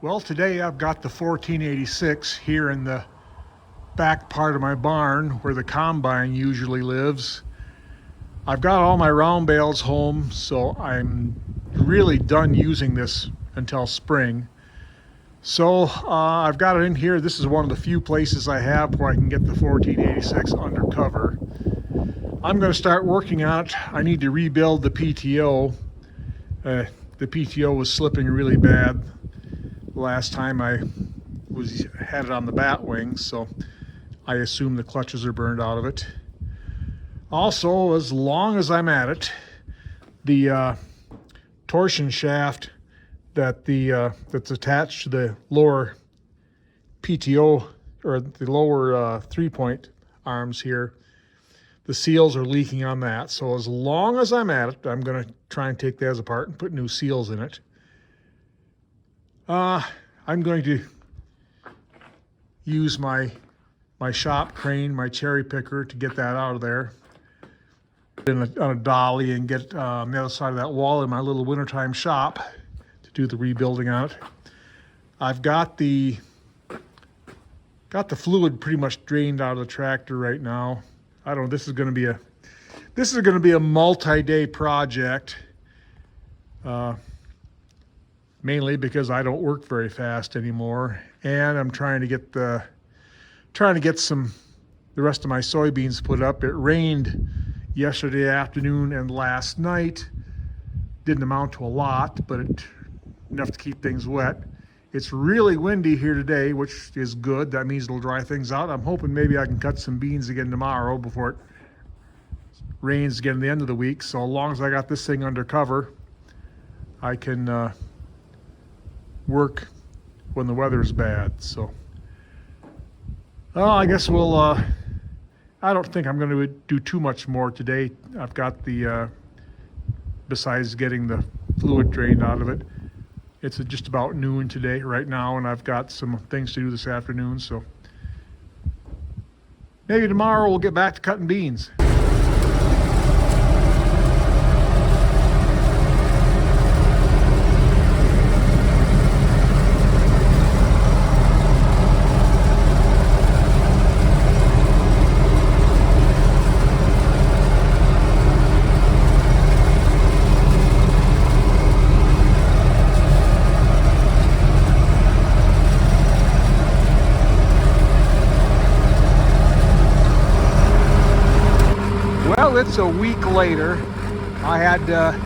Well, today I've got the 1486 here in the back part of my barn where the combine usually lives. I've got all my round bales home, so I'm really done using this until spring. So I've got it in here. This is one of the few places I have where I can get the 1486 under cover. I'm going to start working on it. I need to rebuild the PTO. The PTO was slipping really bad last time I had it on the bat wing, so I assume the clutches are burned out of it. Also, as long as I'm at it, the torsion shaft that's attached to the lower PTO, or the lower 3-point arms here, the seals are leaking on that. So as long as I'm at it, I'm going to try and take those apart and put new seals in it. I'm going to use my shop crane, my cherry picker, to get that out of there on a dolly and get on the other side of that wall in my little wintertime shop to do the rebuilding on it. I've got the fluid pretty much drained out of the tractor right now. I don't know, this is going to be a multi-day project. Mainly because I don't work very fast anymore, and I'm trying to get the rest of my soybeans put up. It rained yesterday afternoon and last night. Didn't amount to a lot, but enough to keep things wet. It's really windy here today, which is good. That means it'll dry things out. I'm hoping maybe I can cut some beans again tomorrow before it rains again at the end of the week. So as long as I got this thing under cover, I can work when the weather's bad. So I guess we'll I don't think I'm going to do too much more today. I've got the besides getting the fluid drained out of it, it's just about noon today right now, and I've got some things to do this afternoon, so maybe tomorrow we'll get back to cutting beans. Well, it's a week later. I had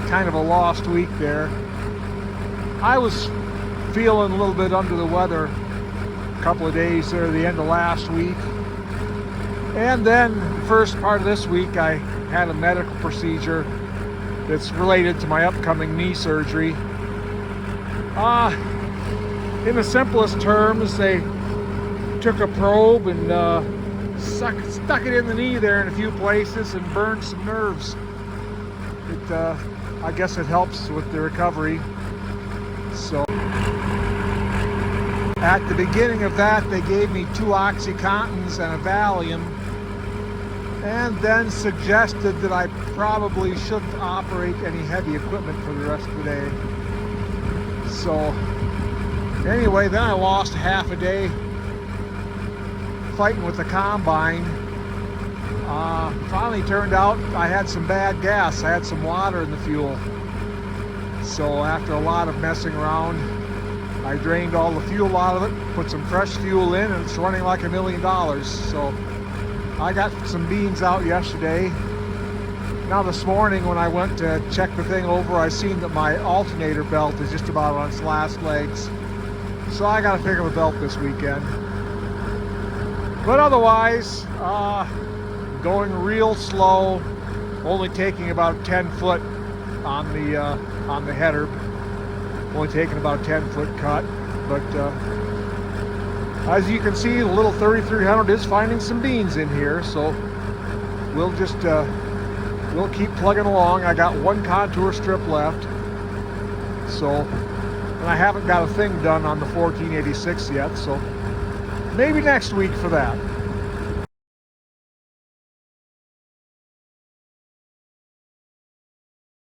kind of a lost week there. I was feeling a little bit under the weather a couple of days there, the end of last week. And then the first part of this week, I had a medical procedure that's related to my upcoming knee surgery. In the simplest terms, they took a probe and stuck it in the knee there in a few places and burned some nerves. I guess it helps with the recovery. So at the beginning of that, they gave me 2 Oxycontins and a Valium, and then suggested that I probably shouldn't operate any heavy equipment for the rest of the day. So anyway, then I lost half a day fighting with the combine. Finally turned out I had some bad gas. I had some water in the fuel. So after a lot of messing around, I drained all the fuel out of it, put some fresh fuel in, and it's running like $1 million. So I got some beans out yesterday. Now this morning when I went to check the thing over, I seen that my alternator belt is just about on its last legs. So I got to pick up a belt this weekend. But otherwise, going real slow, only taking about 10 foot on the header, only taking about a 10-foot cut. But as you can see, the little 3300 is finding some beans in here, so we'll just we'll keep plugging along. I got 1 contour strip left, so, and I haven't got a thing done on the 1486 yet, so maybe next week for that.